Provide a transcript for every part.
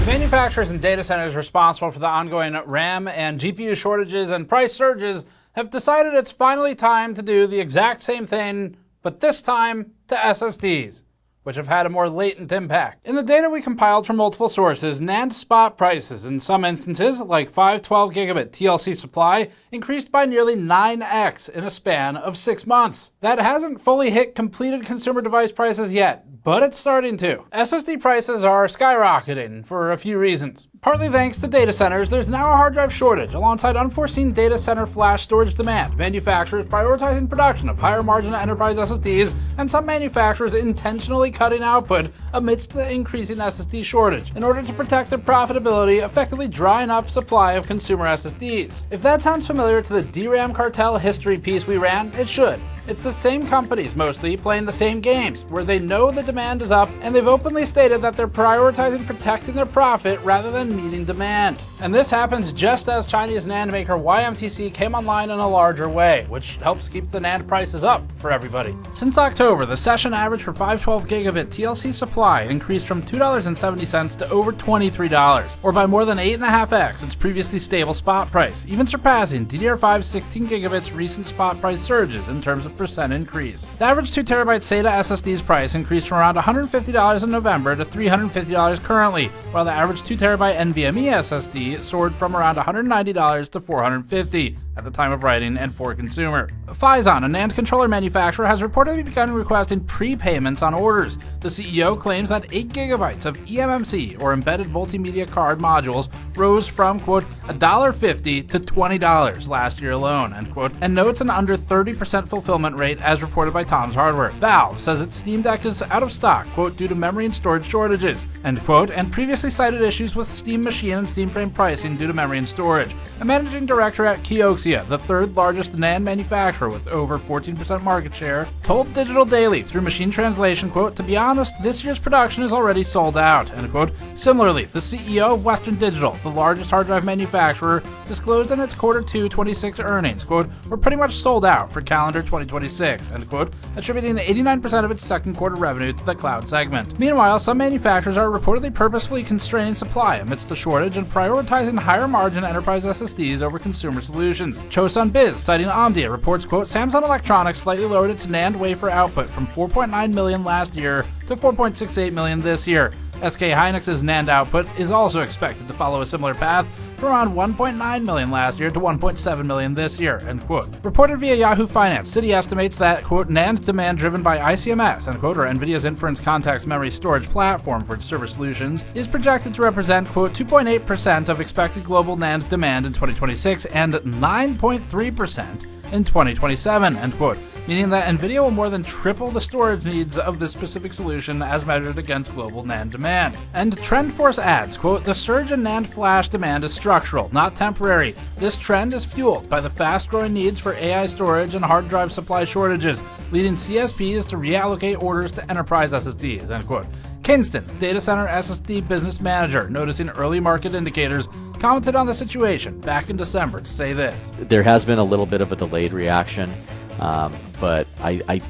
The manufacturers and data centers responsible for the ongoing RAM and GPU shortages and price surges have decided it's finally time to do the exact same thing, but this time to SSDs, which have had a more latent impact. In the data we compiled from multiple sources, NAND spot prices in some instances, like 512 gigabit TLC supply, increased by nearly 9x in a span of 6 months. That hasn't fully hit completed consumer device prices yet, but it's starting to. SSD prices are skyrocketing for a few reasons. Partly thanks to data centers, there's now a hard drive shortage alongside unforeseen data center flash storage demand, manufacturers prioritizing production of higher margin enterprise SSDs, and some manufacturers intentionally cutting output amidst the increasing SSD shortage in order to protect their profitability, effectively drying up supply of consumer SSDs. If that sounds familiar to the DRAM cartel history piece we ran, it should. It's the same companies mostly playing the same games, where they know the demand is up and they've openly stated that they're prioritizing protecting their profit rather than meeting demand. And this happens just as Chinese NAND maker YMTC came online in a larger way, which helps keep the NAND prices up for everybody. Since October, the session average for 512 gigabit TLC supply increased from $2.70 to over $23, or by more than 8.5x its previously stable spot price, even surpassing DDR5's 16 gigabits recent spot price surges in terms of percent increase. The average 2TB SATA SSD's price increased from around $150 in November to $350 currently, while the average 2TB NVMe SSD soared from around $190 to $450 at the time of writing and for consumer. Phison, a NAND controller manufacturer, has reportedly begun requesting prepayments on orders. The CEO claims that 8 gigabytes of eMMC, or embedded multimedia card modules, rose from, quote, $1.50 to $20 last year alone, end quote, and notes an under 30% fulfillment rate as reported by Tom's Hardware. Valve says its Steam Deck is out of stock, quote, due to memory and storage shortages, end quote, and previously cited issues with Steam Machine and Steam Frame pricing due to memory and storage. A managing director at Kioxia, the third largest NAND manufacturer with over 14% market share, told Digital Daily through machine translation, quote, to be honest, this year's production is already sold out, end quote. Similarly, the CEO of Western Digital, the largest hard drive manufacturer, disclosed in its quarter 2 26 earnings, quote, we're pretty much sold out for calendar 2026, end quote, attributing 89% of its second quarter revenue to the cloud segment. Meanwhile, some manufacturers are reportedly purposefully constraining supply amidst the shortage and prioritizing higher margin enterprise SSDs over consumer solutions. Chosun Biz, citing Omdia, reports, quote, Samsung Electronics slightly lowered its NAND wafer output from 4.9 million last year to 4.68 million this year. SK Hynix's NAND output is also expected to follow a similar path from around 1.9 million last year to 1.7 million this year, end quote. Reported via Yahoo Finance, Citi estimates that, quote, NAND demand driven by ICMS, end quote, or NVIDIA's inference context memory storage platform for its server solutions, is projected to represent, quote, 2.8% of expected global NAND demand in 2026 and 9.3% in 2027, end quote, meaning that NVIDIA will more than triple the storage needs of this specific solution as measured against global NAND demand. And TrendForce adds, quote, the surge in NAND flash demand is structural, not temporary. This trend is fueled by the fast-growing needs for AI storage and hard drive supply shortages, leading CSPs to reallocate orders to enterprise SSDs, end quote. Kingston, data center SSD business manager, noticing early market indicators, commented on the situation back in December to say this. There has been a little bit of a delayed reaction, but I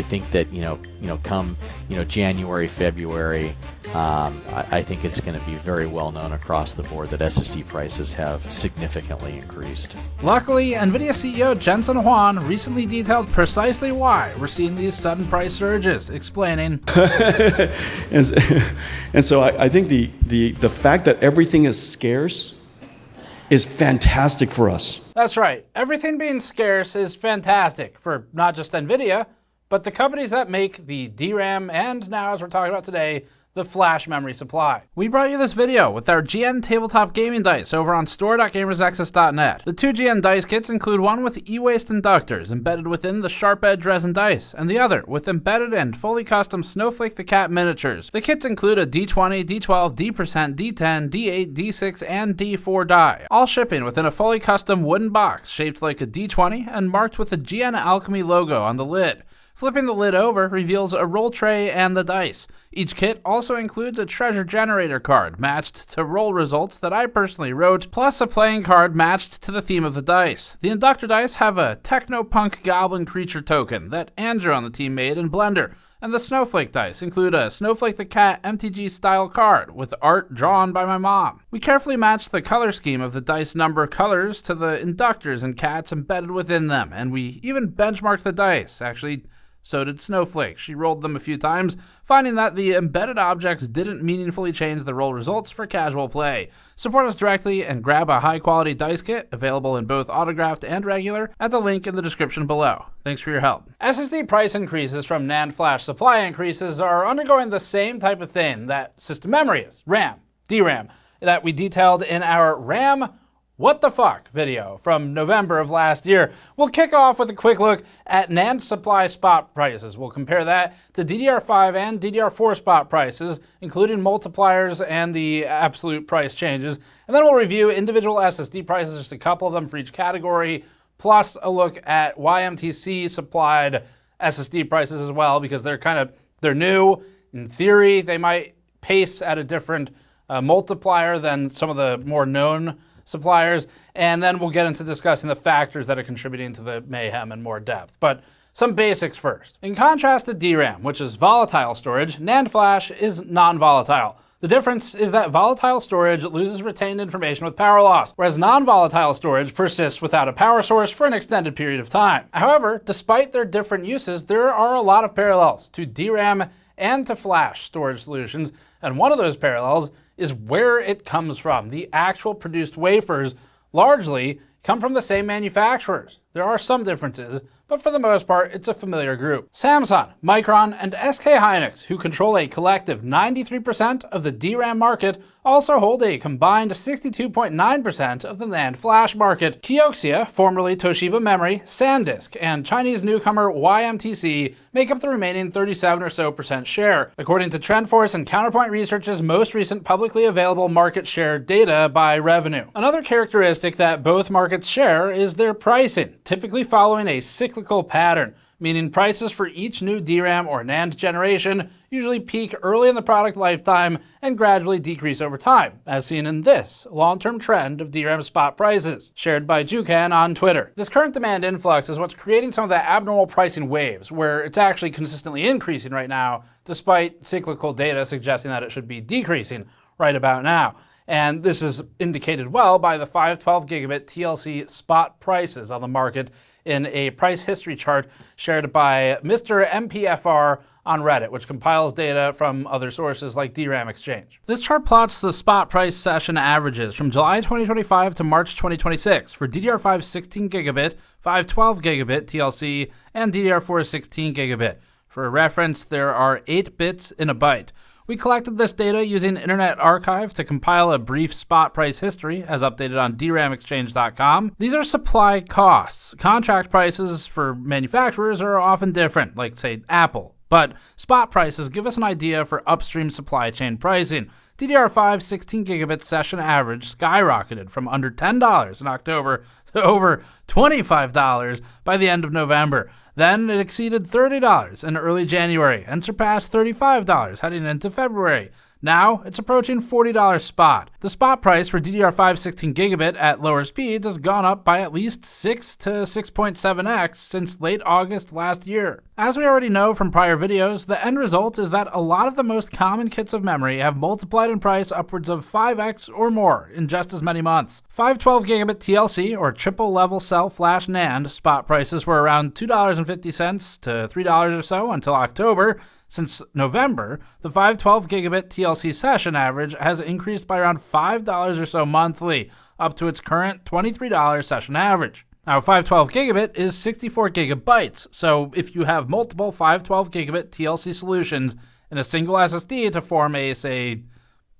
think that come January, February, I think it's going to be very well known across the board that SSD prices have significantly increased. Luckily, NVIDIA CEO Jensen Huang recently detailed precisely why we're seeing these sudden price surges, explaining. and so I think the fact that everything is scarce is fantastic for us. That's right. Everything being scarce is fantastic for not just NVIDIA, but the companies that make the DRAM and now, as we're talking about today, the flash memory supply. We brought you this video with our GN tabletop gaming dice over on store.gamersnexus.net. The two GN dice kits include one with e-waste inductors embedded within the sharp edge resin dice, and the other with embedded and fully custom Snowflake the Cat miniatures. The kits include a D20, D12, D%, D10, D8, D6, and D4 die, all shipping within a fully custom wooden box shaped like a D20 and marked with the GN Alchemy logo on the lid. Flipping the lid over reveals a roll tray and the dice. Each kit also includes a treasure generator card matched to roll results that I personally wrote, plus a playing card matched to the theme of the dice. The inductor dice have a techno-punk goblin creature token that Andrew on the team made in Blender, And the Snowflake dice include a Snowflake the Cat MTG style card with art drawn by my mom. We carefully matched the color scheme of the dice number colors to the inductors and cats embedded within them, and we even benchmarked the dice. Actually, so did Snowflake. She rolled them a few times, finding that the embedded objects didn't meaningfully change the roll results for casual play. Support us directly and grab a high-quality dice kit, available in both autographed and regular, at the link in the description below. Thanks for your help. SSD price increases from NAND flash supply increases are undergoing the same type of thing that system memory is, RAM, DRAM, that we detailed in our RAM What the Fuck video from November of last year. We'll kick off with a quick look at NAND supply spot prices. We'll compare that to DDR5 and DDR4 spot prices, including multipliers and the absolute price changes. And then we'll review individual SSD prices, just a couple of them for each category, plus a look at YMTC supplied SSD prices as well, because they're new. In theory, they might pace at a different multiplier than some of the more known suppliers, and then we'll get into discussing the factors that are contributing to the mayhem in more depth. But some basics first. In contrast to DRAM, which is volatile storage, NAND flash is non-volatile. The difference is that volatile storage loses retained information with power loss, whereas non-volatile storage persists without a power source for an extended period of time. However, despite their different uses, there are a lot of parallels to DRAM and to flash storage solutions, and one of those parallels is where it comes from. The actual produced wafers largely come from the same manufacturers. There are some differences, but for the most part, it's a familiar group. Samsung, Micron, and SK Hynix, who control a collective 93% of the DRAM market, also hold a combined 62.9% of the NAND flash market. Kioxia, formerly Toshiba Memory, SanDisk, and Chinese newcomer YMTC make up the remaining 37% or so share, according to TrendForce and Counterpoint Research's most recent publicly available market share data by revenue. Another characteristic that both markets share is their pricing, typically following a cyclical pattern, meaning prices for each new DRAM or NAND generation usually peak early in the product lifetime and gradually decrease over time, as seen in this long-term trend of DRAM spot prices, shared by Jukan on Twitter. This current demand influx is what's creating some of the abnormal pricing waves, where it's actually consistently increasing right now, despite cyclical data suggesting that it should be decreasing right about now. And this is indicated well by the 512 gigabit TLC spot prices on the market in a price history chart shared by Mr. MPFR on Reddit, which compiles data from other sources like DRAM Exchange. This chart plots the spot price session averages from July 2025 to March 2026 for DDR5 16 gigabit, 512 gigabit TLC, and DDR4 16 gigabit. For reference, there are 8 bits in a byte. We collected this data using Internet Archive to compile a brief spot price history, as updated on DRAMExchange.com. These are supply costs. Contract prices for manufacturers are often different, like, say, Apple. But spot prices give us an idea for upstream supply chain pricing. DDR5 16 gigabit session average skyrocketed from under $10 in October to over $25 by the end of November. Then it exceeded $30 in early January and surpassed $35 heading into February. Now it's approaching $40 spot. The spot price for DDR5 16 gigabit at lower speeds has gone up by at least 6 to 6.7x since late August last year. As we already know from prior videos, the end result is that a lot of the most common kits of memory have multiplied in price upwards of 5x or more in just as many months. 512 gigabit TLC or triple level cell flash NAND spot prices were around $2.50 to $3 or so until October. Since November, the 512 gigabit TLC session average has increased by around $5 or so monthly, up to its current $23 session average. Now, 512 gigabit is 64 gigabytes, so if you have multiple 512 gigabit TLC solutions in a single SSD to form a, say,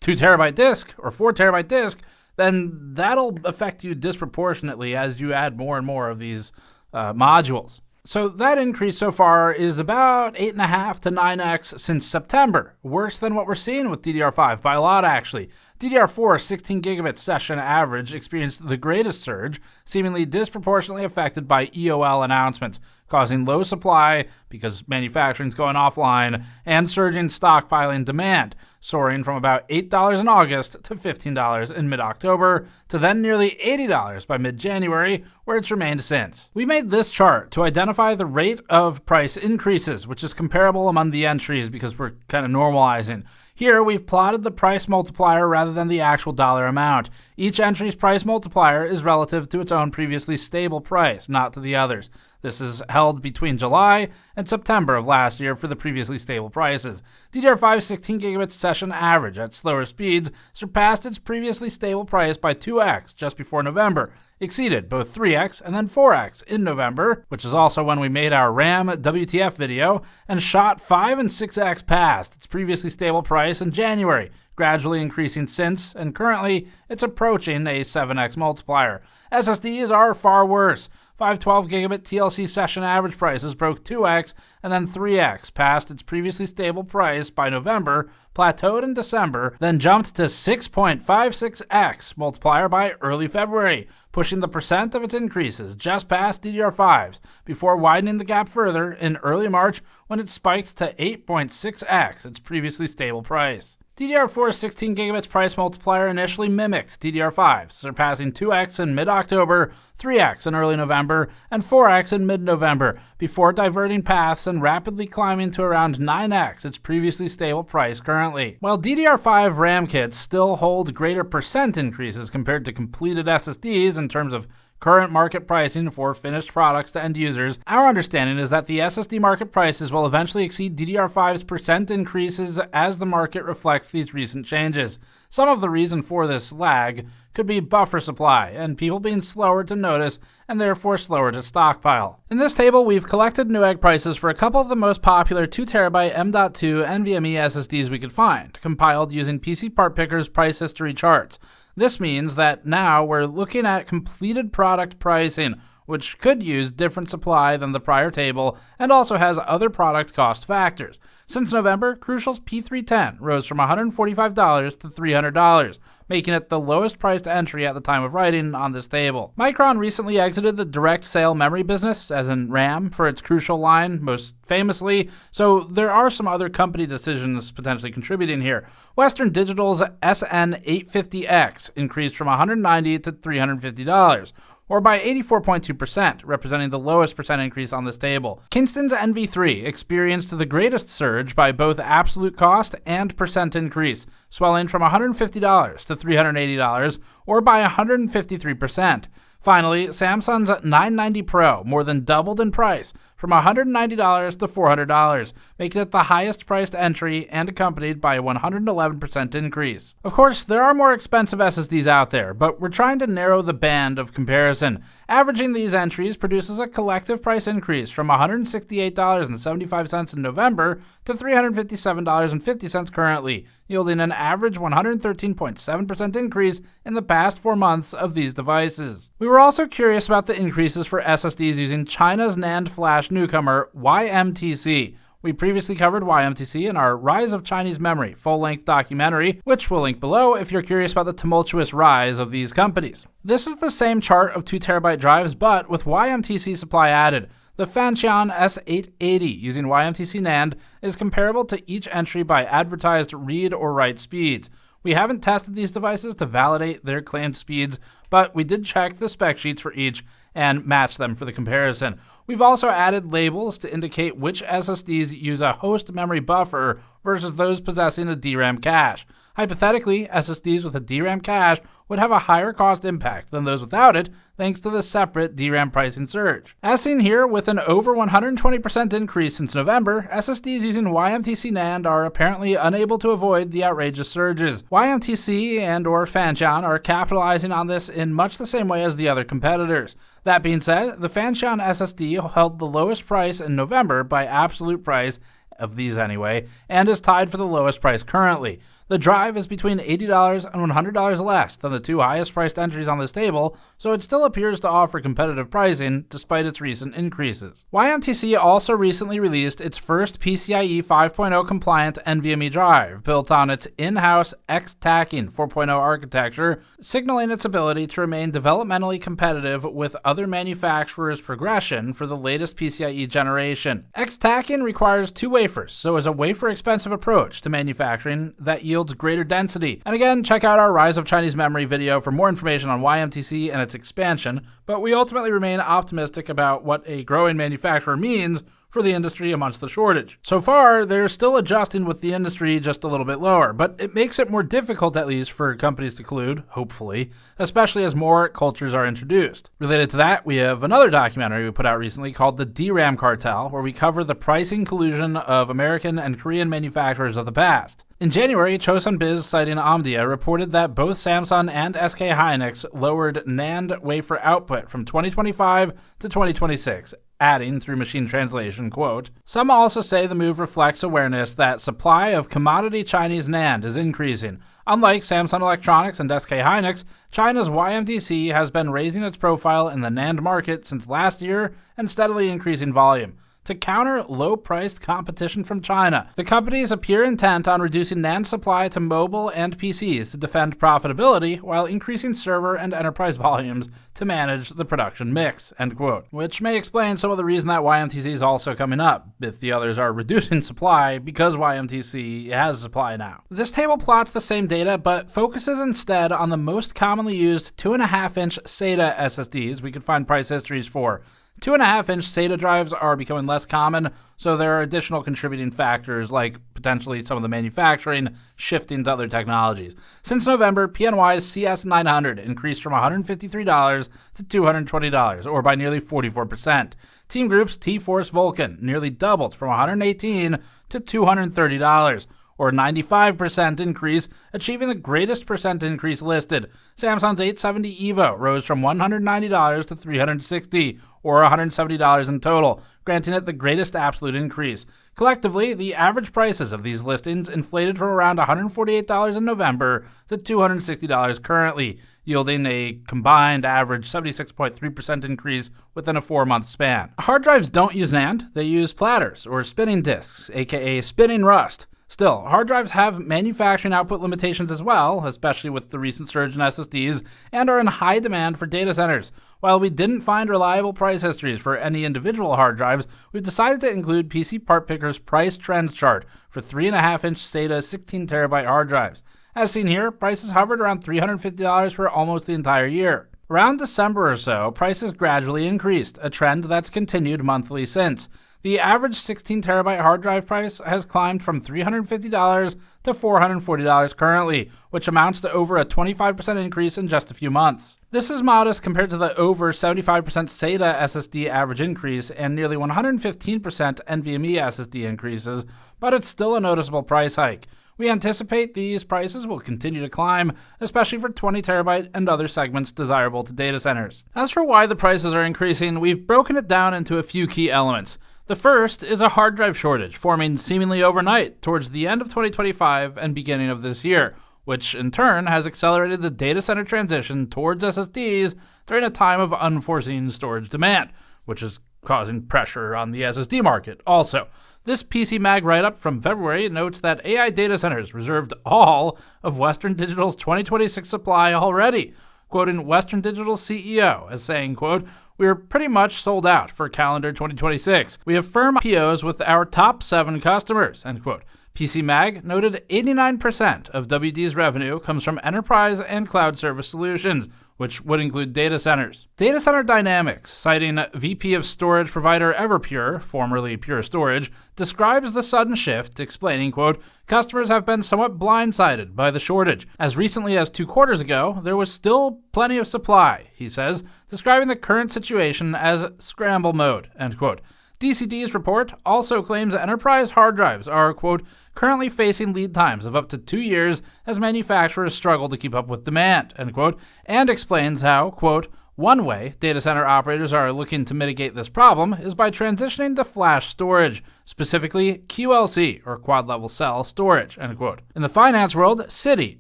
2 terabyte disk or 4 terabyte disk, then that'll affect you disproportionately as you add more and more of these modules. So that increase so far is about 8.5 to 9x since September, worse than what we're seeing with DDR5 by a lot actually. DDR4 16 gigabit session average experienced the greatest surge, seemingly disproportionately affected by EOL announcements. causing low supply because manufacturing's going offline and surging stockpiling demand, soaring from about $8 in August to $15 in mid-October to then nearly $80 by mid-January, where it's remained since. We made this chart to identify the rate of price increases, which is comparable among the entries because we're kind of normalizing. Here, we've plotted the price multiplier rather than the actual dollar amount. Each entry's price multiplier is relative to its own previously stable price, not to the others. This is held between July and September of last year for the previously stable prices. DDR5's 16 gigabit session average at slower speeds surpassed its previously stable price by 2x just before November, exceeded both 3x and then 4x in November, which is also when we made our RAM WTF video, and shot 5 and 6x past its previously stable price in January, gradually increasing since, and currently it's approaching a 7x multiplier. SSDs are far worse. 512 gigabit TLC session average prices broke 2x and then 3x past its previously stable price by November, plateaued in December, then jumped to 6.56x multiplier by early February, pushing the percent of its increases just past DDR5s, before widening the gap further in early March when it spiked to 8.6x its previously stable price. DDR4's 16 gigabits price multiplier initially mimicked DDR5's, surpassing 2x in mid-October, 3x in early November, and 4x in mid-November, before diverting paths and rapidly climbing to around 9x its previously stable price currently. While DDR5 RAM kits still hold greater percent increases compared to completed SSDs in terms of current market pricing for finished products to end users, our understanding is that the SSD market prices will eventually exceed DDR5's percent increases as the market reflects these recent changes. Some of the reason for this lag could be buffer supply and people being slower to notice and therefore slower to stockpile. In this table, we've collected Newegg prices for a couple of the most popular 2TB M.2 NVMe SSDs we could find, compiled using PC Part Picker's price history charts. This means that now we're looking at completed product pricing, which could use different supply than the prior table and also has other product cost factors. Since November, Crucial's P310 rose from $145 to $300, making it the lowest priced entry at the time of writing on this table. Micron recently exited the direct sale memory business, as in RAM, for its Crucial line, most famously, so there are some other company decisions potentially contributing here. Western Digital's SN850X increased from $190 to $350, or by 84.2%, representing the lowest percent increase on this table. Kingston's NV3 experienced the greatest surge by both absolute cost and percent increase, swelling from $150 to $380, or by 153%. Finally, Samsung's 990 Pro more than doubled in price, from $190 to $400, making it the highest priced entry and accompanied by a 111% increase. Of course, there are more expensive SSDs out there, but we're trying to narrow the band of comparison. Averaging these entries produces a collective price increase from $168.75 in November to $357.50 currently, yielding an average 113.7% increase in the past 4 months of these devices. We were also curious about the increases for SSDs using China's NAND flash newcomer YMTC. We previously covered YMTC in our Rise of Chinese Memory full-length documentary, which we'll link below if you're curious about the tumultuous rise of these companies. This is the same chart of 2TB drives, but with YMTC supply added. The Fanxian S880 using YMTC NAND is comparable to each entry by advertised read or write speeds. We haven't tested these devices to validate their claimed speeds, but we did check the spec sheets for each and match them for the comparison. We've also added labels to indicate which SSDs use a host memory buffer versus those possessing a DRAM cache. Hypothetically, SSDs with a DRAM cache would have a higher cost impact than those without it, thanks to the separate DRAM pricing surge. As seen here, with an over 120% increase since November, SSDs using YMTC NAND are apparently unable to avoid the outrageous surges. YMTC and or Fanxian are capitalizing on this in much the same way as the other competitors. That being said, the Fanxian SSD held the lowest price in November by absolute price, of these anyway, and is tied for the lowest price currently. The drive is between $80 and $100 less than the two highest priced entries on this table, so it still appears to offer competitive pricing despite its recent increases. YMTC also recently released its first PCIe 5.0 compliant NVMe drive, built on its in-house X-Tacking 4.0 architecture, signaling its ability to remain developmentally competitive with other manufacturers' progression for the latest PCIe generation. X-Tacking requires two wafers, so is a wafer-expensive approach to manufacturing that yields greater density. And again, check out our Rise of Chinese Memory video for more information on YMTC and its expansion, but we ultimately remain optimistic about what a growing manufacturer means for the industry amongst the shortage. So far, they're still adjusting with the industry just a little bit lower, but it makes it more difficult at least for companies to collude, hopefully, especially as more cultures are introduced. Related to that, we have another documentary we put out recently called The DRAM Cartel, where we cover the pricing collusion of American and Korean manufacturers of the past. In January, Chosun Biz, citing Omdia, reported that both Samsung and SK Hynix lowered NAND wafer output from 2025 to 2026, adding through machine translation, quote, "Some also say the move reflects awareness that supply of commodity Chinese NAND is increasing. Unlike Samsung Electronics and SK Hynix, China's YMTC has been raising its profile in the NAND market since last year and steadily increasing volume to counter low-priced competition from China. The companies appear intent on reducing NAND supply to mobile and PCs to defend profitability while increasing server and enterprise volumes to manage the production mix," end quote. Which may explain some of the reason that YMTC is also coming up, if the others are reducing supply because YMTC has supply now. This table plots the same data, but focuses instead on the most commonly used 2.5-inch SATA SSDs we could find price histories for. 2.5-inch SATA drives are becoming less common, so there are additional contributing factors like potentially some of the manufacturing shifting to other technologies. Since November, PNY's CS900 increased from $153 to $220, or by nearly 44%. Team Group's T-Force Vulcan nearly doubled from $118 to $230, or a 95% increase, achieving the greatest percent increase listed. Samsung's 870 EVO rose from $190 to $360, or $170 in total, granting it the greatest absolute increase. Collectively, the average prices of these listings inflated from around $148 in November to $260 currently, yielding a combined average 76.3% increase within a 4-month span. Hard drives don't use NAND, they use platters or spinning disks, aka spinning rust. Still, hard drives have manufacturing output limitations as well, especially with the recent surge in SSDs, and are in high demand for data centers. While we didn't find reliable price histories for any individual hard drives, we've decided to include PC Part Picker's price trends chart for 3.5-inch SATA 16TB hard drives. As seen here, prices hovered around $350 for almost the entire year. Around December or so, prices gradually increased, a trend that's continued monthly since. The average 16TB hard drive price has climbed from $350 to $440 currently, which amounts to over a 25% increase in just a few months. This is modest compared to the over 75% SATA SSD average increase and nearly 115% NVMe SSD increases, but it's still a noticeable price hike. We anticipate these prices will continue to climb, especially for 20TB and other segments desirable to data centers. As for why the prices are increasing, we've broken it down into a few key elements. The first is a hard drive shortage forming seemingly overnight towards the end of 2025 and beginning of this year, which in turn has accelerated the data center transition towards SSDs during a time of unforeseen storage demand, which is causing pressure on the SSD market also. This PC Mag write-up from February notes that AI data centers reserved all of Western Digital's 2026 supply already, quoting Western Digital's CEO as saying, quote, "We are pretty much sold out for calendar 2026. We have firm POs with our top 7 customers," end quote. PC Mag noted 89% of WD's revenue comes from enterprise and cloud service solutions, which would include data centers. Data Center Dynamics, citing VP of Storage provider Everpure, formerly Pure Storage, describes the sudden shift, explaining, quote, "Customers have been somewhat blindsided by the shortage. As recently as 2 quarters ago, there was still plenty of supply," he says, describing the current situation as scramble mode, end quote. DCD's report also claims enterprise hard drives are, quote, "currently facing lead times of up to 2 years as manufacturers struggle to keep up with demand," end quote, and explains how, quote, One way data center operators are looking to mitigate this problem is by transitioning to flash storage, specifically QLC, or quad-level cell storage, end quote. In the finance world, Citi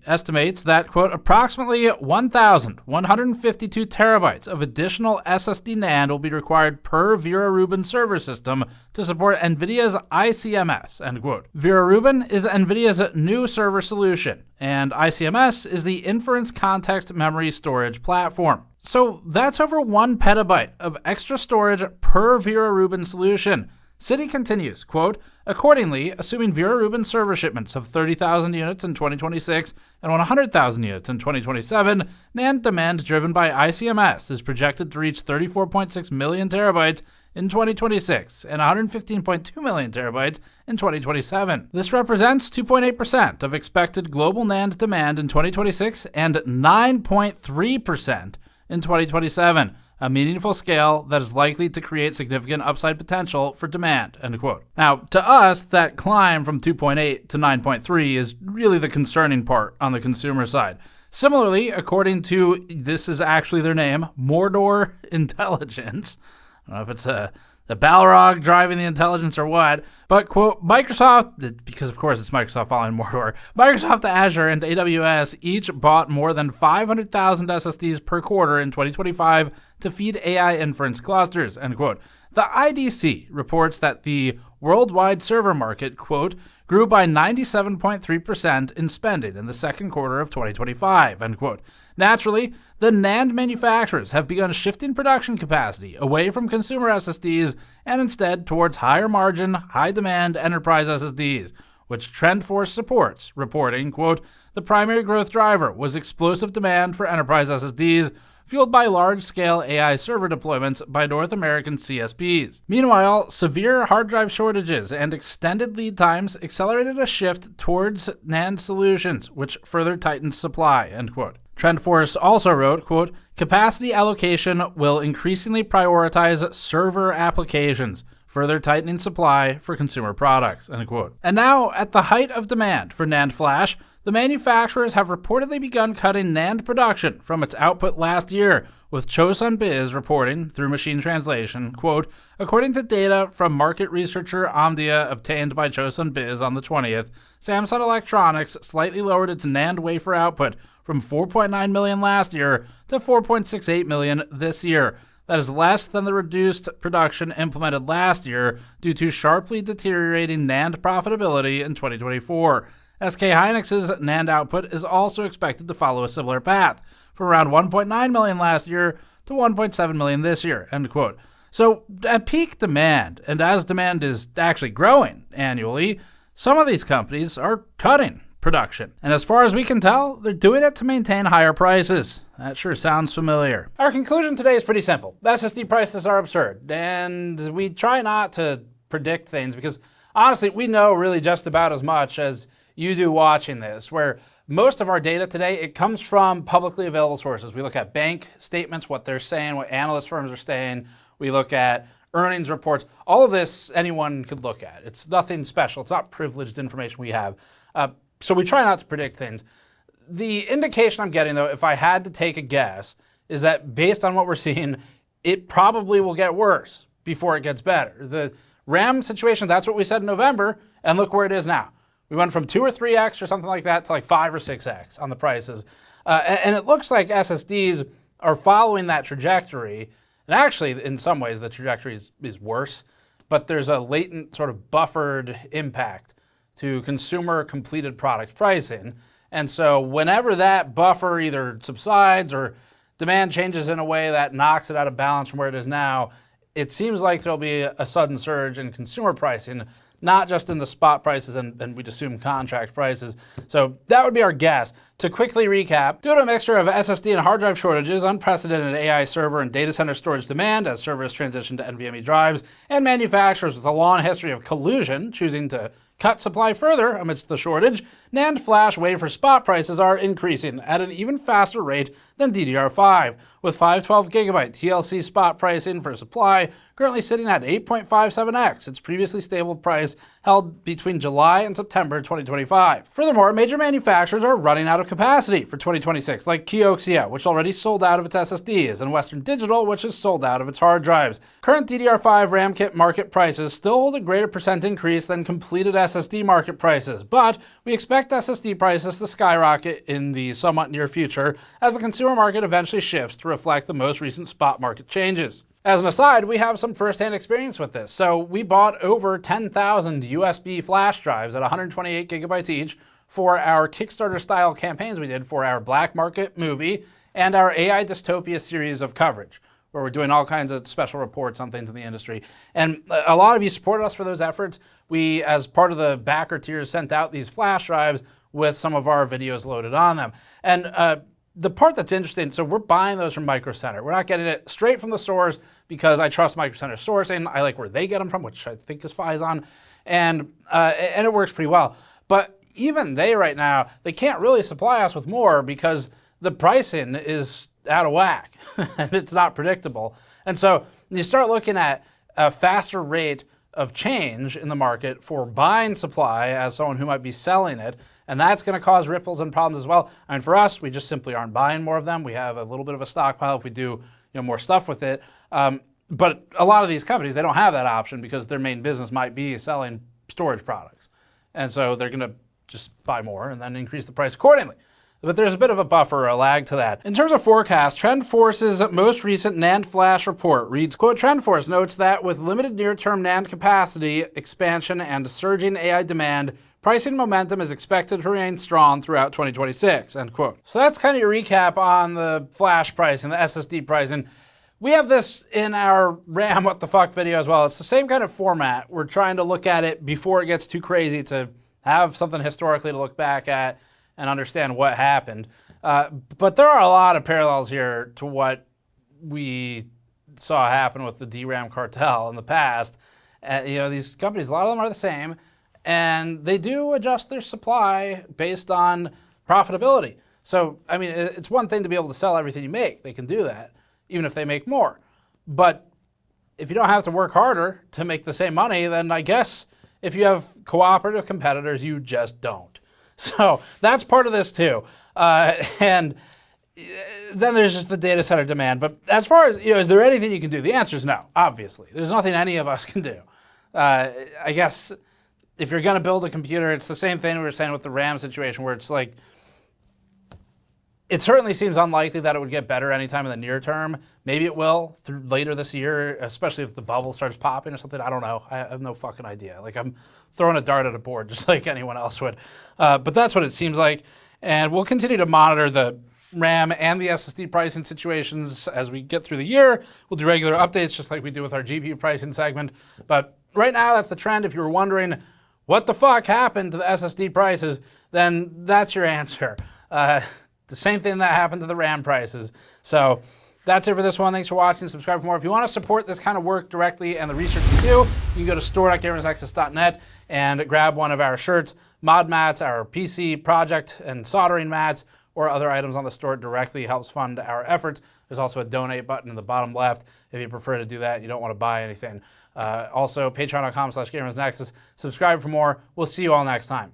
estimates that, quote, approximately 1,152 terabytes of additional SSD NAND will be required per Vera Rubin server system to support NVIDIA's ICMS, end quote. Vera Rubin is NVIDIA's new server solution, and ICMS is the Inference Context Memory Storage platform. So that's over 1 petabyte of extra storage per Vera Rubin solution. Citi continues, quote, accordingly, assuming Vera Rubin server shipments of 30,000 units in 2026 and 100,000 units in 2027, NAND demand driven by ICMS is projected to reach 34.6 million terabytes in 2026 and 115.2 million terabytes in 2027. This represents 2.8% of expected global NAND demand in 2026 and 9.3% in 2027, a meaningful scale that is likely to create significant upside potential for demand, end quote. Now, to us, that climb from 2.8 to 9.3 is really the concerning part on the consumer side. Similarly, according to, this is actually their name, Mordor Intelligence, I don't know if it's the Balrog driving the intelligence or what, but, quote, Microsoft, because of course it's Microsoft following Mordor, Microsoft, Azure, and AWS each bought more than 500,000 SSDs per quarter in 2025 to feed AI inference clusters, end quote. The IDC reports that the worldwide server market, quote, grew by 97.3% in spending in the second quarter of 2025, end quote. Naturally, the NAND manufacturers have begun shifting production capacity away from consumer SSDs and instead towards higher margin, high demand enterprise SSDs, which TrendForce supports, reporting, quote, the primary growth driver was explosive demand for enterprise SSDs, fueled by large-scale AI server deployments by North American CSPs. Meanwhile, severe hard drive shortages and extended lead times accelerated a shift towards NAND solutions, which further tightened supply, end quote. TrendForce also wrote, quote, capacity allocation will increasingly prioritize server applications, further tightening supply for consumer products, end quote. And now, at the height of demand for NAND flash, the manufacturers have reportedly begun cutting NAND production from its output last year, with Chosun Biz reporting, through machine translation, quote, according to data from market researcher Omdia obtained by Chosun Biz on the 20th, Samsung Electronics slightly lowered its NAND wafer output from 4.9 million last year to 4.68 million this year. That is less than the reduced production implemented last year due to sharply deteriorating NAND profitability in 2024. SK Hynix's NAND output is also expected to follow a similar path, from around 1.9 million last year to 1.7 million this year, end quote. So at peak demand, and as demand is actually growing annually, some of these companies are cutting production. And as far as we can tell, they're doing it to maintain higher prices. That sure sounds familiar. Our conclusion today is pretty simple. SSD prices are absurd, and we try not to predict things because honestly, we know really just about as much as you do watching this, where most of our data today, it comes from publicly available sources. We look at bank statements, what they're saying, what analyst firms are saying. We look at earnings reports. All of this anyone could look at. It's nothing special. It's not privileged information we have. So we try not to predict things. The indication I'm getting, though, if I had to take a guess, is that based on what we're seeing, it probably will get worse before it gets better. The RAM situation, that's what we said in November, and look where it is now. We went from 2 or 3x or something like that to like 5 or 6x on the prices. And it looks like SSDs are following that trajectory. And actually, in some ways, the trajectory is worse, but there's a latent sort of buffered impact to consumer completed product pricing. And so whenever that buffer either subsides or demand changes in a way that knocks it out of balance from where it is now, it seems like there'll be a sudden surge in consumer pricing, not just in the spot prices and we'd assume contract prices. So that would be our guess. To quickly recap, due to a mixture of SSD and hard drive shortages, unprecedented AI server and data center storage demand as servers transition to NVMe drives, and manufacturers with a long history of collusion choosing to cut supply further amidst the shortage, NAND flash wafer spot prices are increasing at an even faster rate than DDR5, with 512GB TLC spot pricing for supply currently sitting at 8.57x its previously stable price held between July and September 2025. Furthermore, major manufacturers are running out of capacity for 2026, like Kioxia, which already sold out of its SSDs, and Western Digital, which has sold out of its hard drives. Current DDR5 RAM kit market prices still hold a greater percent increase than completed SSD market prices, but we expect SSD prices to skyrocket in the somewhat near future as the consumer market eventually shifts to reflect the most recent spot market changes. As an aside, we have some first-hand experience with this. So we bought over 10,000 USB flash drives at 128 gigabytes each for our Kickstarter-style campaigns we did for our Black Market movie and our AI Dystopia series of coverage, where we're doing all kinds of special reports on things in the industry. And a lot of you supported us for those efforts. We, as part of the backer tiers, sent out these flash drives with some of our videos loaded on them. And the part that's interesting, so we're buying those from Micro Center. We're not getting it straight from the source because I trust Micro Center sourcing. I like where they get them from, which I think is Phison, and it works pretty well. But even they right now, they can't really supply us with more because the pricing is out of whack and it's not predictable. And so you start looking at a faster rate of change in the market for buying supply as someone who might be selling it, and that's going to cause ripples and problems as well. I mean, for us, we just simply aren't buying more of them. We have a little bit of a stockpile if we do more stuff with it. But a lot of these companies, they don't have that option because their main business might be selling storage products. And so they're going to just buy more and then increase the price accordingly. But there's a bit of a buffer, a lag to that. In terms of forecast, TrendForce's most recent NAND flash report reads, quote, TrendForce notes that with limited near-term NAND capacity expansion and surging AI demand, pricing momentum is expected to remain strong throughout 2026, end quote. So that's kind of your recap on the flash pricing, the SSD pricing. We have this in our RAM What the Fuck video as well. It's the same kind of format. We're trying to look at it before it gets too crazy to have something historically to look back at and understand what happened. But there are a lot of parallels here to what we saw happen with the DRAM cartel in the past. These companies, a lot of them are the same, and they do adjust their supply based on profitability. So, I mean, it's one thing to be able to sell everything you make. They can do that, even if they make more. But if you don't have to work harder to make the same money, then I guess if you have cooperative competitors, you just don't. So that's part of this too. And then there's just the data center demand. But as far as, is there anything you can do? The answer is no, obviously. There's nothing any of us can do. I guess if you're going to build a computer, it's the same thing we were saying with the RAM situation where it's like, it certainly seems unlikely that it would get better anytime in the near term. Maybe it will through later this year, especially if the bubble starts popping or something. I don't know. I have no fucking idea. Like, I'm throwing a dart at a board just like anyone else would. But that's what it seems like. And we'll continue to monitor the RAM and the SSD pricing situations as we get through the year. We'll do regular updates just like we do with our GPU pricing segment. But right now, that's the trend. If you were wondering what the fuck happened to the SSD prices, then that's your answer. The same thing that happened to the RAM prices. So that's it for this one. Thanks for watching. Subscribe for more. If you want to support this kind of work directly and the research we do, you can go to store.gamersnexus.net and grab one of our shirts, mod mats, our PC project and soldering mats, or other items on the store directly. Helps fund our efforts. There's also a donate button in the bottom left if you prefer to do that and you don't want to buy anything. Also, patreon.com/gamersnexus. Subscribe for more. We'll see you all next time.